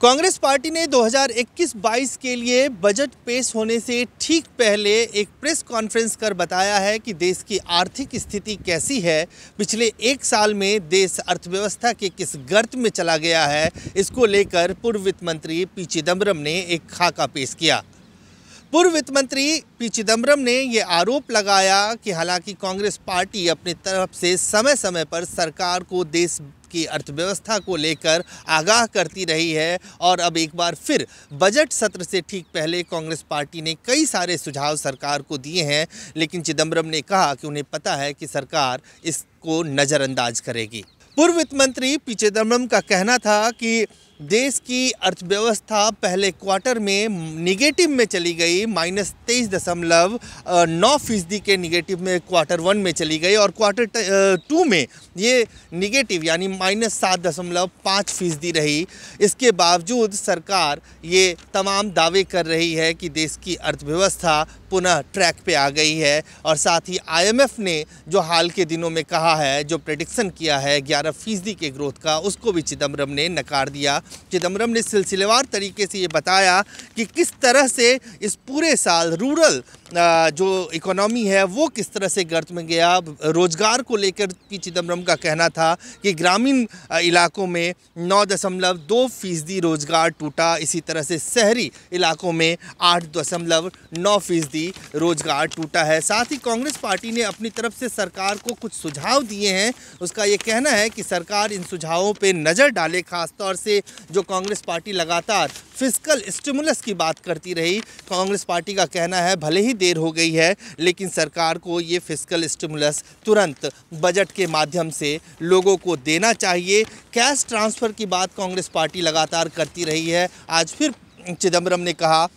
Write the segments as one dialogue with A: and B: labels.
A: Congress party ने 2021-22 के लिए बजट पेश होने से ठीक पहले एक प्रेस कॉन्फ्रेंस कर बताया है कि देश की आर्थिक स्थिति कैसी है, पिछले एक साल में देश अर्थव्यवस्था के किस गर्त में चला गया है। इसको लेकर पूर्व वित्त मंत्री पी चिदम्बरम ने एक खाका पेश किया। पूर्व वित्त मंत्री पी चिदम्बरम ने ये आरोप लगाया कि हालांकि कांग्रेस पार्टी अपनी तरफ से समय समय पर सरकार को देश की अर्थव्यवस्था को लेकर आगाह करती रही है और अब एक बार फिर बजट सत्र से ठीक पहले कांग्रेस पार्टी ने कई सारे सुझाव सरकार को दिए हैं, लेकिन चिदम्बरम ने कहा कि उन्हें पता है कि सरकार इसको नज़रअंदाज करेगी। पूर्व वित्त मंत्री पी चिदम्बरम का कहना था कि देश की अर्थव्यवस्था पहले क्वार्टर में निगेटिव में चली गई, -23.9% के निगेटिव में क्वार्टर 1 में चली गई और क्वार्टर 2 में ये निगेटिव यानी -7.5% रही। इसके बावजूद सरकार ये तमाम दावे कर रही है कि देश की अर्थव्यवस्था पुनः ट्रैक पे आ गई है और साथ ही IMF ने जो हाल के दिनों में कहा है, जो प्रेडिक्शन किया है 11% के ग्रोथ का, उसको भी चिदम्बरम ने नकार दिया। चिदम्बरम ने सिलसिलेवार तरीके से ये बताया कि किस तरह से इस पूरे साल रूरल जो इकोनॉमी है वो किस तरह से गर्त में गया। रोजगार को लेकर पी चिदम्बरम का कहना था कि ग्रामीण इलाकों में 9.2% रोजगार टूटा, इसी तरह से शहरी इलाकों में 8.9% रोजगार टूटा है। साथ ही कांग्रेस पार्टी ने अपनी तरफ से सरकार को कुछ सुझाव दिए हैं। उसका ये कहना है कि सरकार इन सुझावों पे नज़र डाले, खासतौर से जो कांग्रेस पार्टी लगातार फिस्कल स्टिमुलस की बात करती रही। कांग्रेस पार्टी का कहना है भले ही देर हो गई है, लेकिन सरकार को ये फिस्कल स्टिमुलस तुरंत बजट के माध्यम से लोगों को देना चाहिए। कैश ट्रांसफ़र की बात कांग्रेस पार्टी लगातार करती रही है। आज फिर चिदम्बरम ने कहा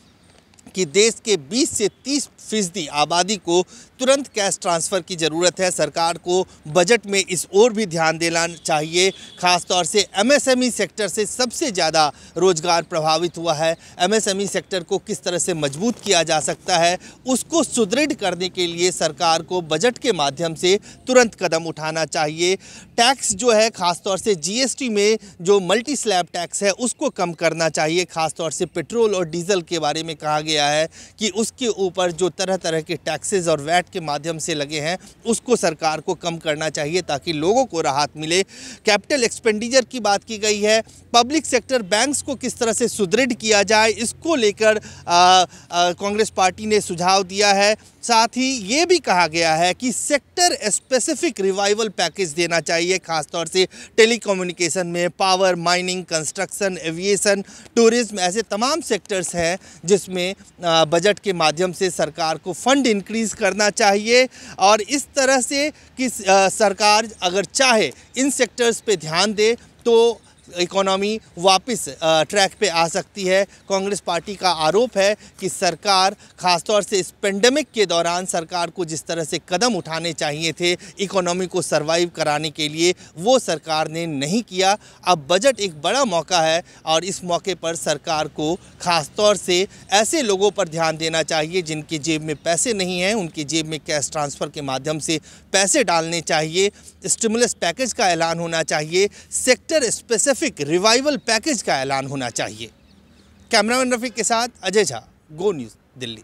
A: कि देश के 20 से 30% आबादी को तुरंत कैश ट्रांसफ़र की ज़रूरत है। सरकार को बजट में इस ओर भी ध्यान देना चाहिए। ख़ास तौर से MSME सेक्टर से सबसे ज़्यादा रोज़गार प्रभावित हुआ है। MSME सेक्टर को किस तरह से मजबूत किया जा सकता है, उसको सुदृढ़ करने के लिए सरकार को बजट के माध्यम से तुरंत कदम उठाना चाहिए। टैक्स जो है, ख़ास तौर से GST में जो मल्टी स्लैब टैक्स है उसको कम करना चाहिए। ख़ास तौर से पेट्रोल और डीजल के बारे में कहा गया है कि उसके ऊपर जो तरह तरह के टैक्सेस और वैट के माध्यम से लगे हैं उसको सरकार को कम करना चाहिए ताकि लोगों को राहत मिले। कैपिटल एक्सपेंडिचर की बात की गई है। पब्लिक सेक्टर बैंक्स को किस तरह से सुदृढ़ किया जाए, इसको लेकर कांग्रेस पार्टी ने सुझाव दिया है। साथ ही ये भी कहा गया है कि सेक्टर स्पेसिफिक रिवाइवल पैकेज देना चाहिए, खासतौर से टेलीकम्युनिकेशन में, power, mining, construction, aviation, tourism, ऐसे तमाम सेक्टर्स हैं जिसमें बजट के माध्यम से सरकार को फंड इंक्रीज़ करना चाहिए। और इस तरह से कि सरकार अगर चाहे इन सेक्टर्स पे ध्यान दे तो इकोनॉमी वापस ट्रैक पे आ सकती है। कांग्रेस पार्टी का आरोप है कि सरकार, खासतौर से इस पेंडेमिक के दौरान, सरकार को जिस तरह से कदम उठाने चाहिए थे इकोनॉमी को सरवाइव कराने के लिए, वो सरकार ने नहीं किया। अब बजट एक बड़ा मौका है और इस मौके पर सरकार को खासतौर से ऐसे लोगों पर ध्यान देना चाहिए जिनकी जेब में पैसे नहीं हैं, उनकी जेब में कैश ट्रांसफ़र के माध्यम से पैसे डालने चाहिए। स्टिमुलस पैकेज का ऐलान होना चाहिए। सेक्टर स्पेसिफिक रिवाइवल पैकेज का ऐलान होना चाहिए। कैमरामैन रफीक के साथ अजय झा, गो न्यूज़, दिल्ली।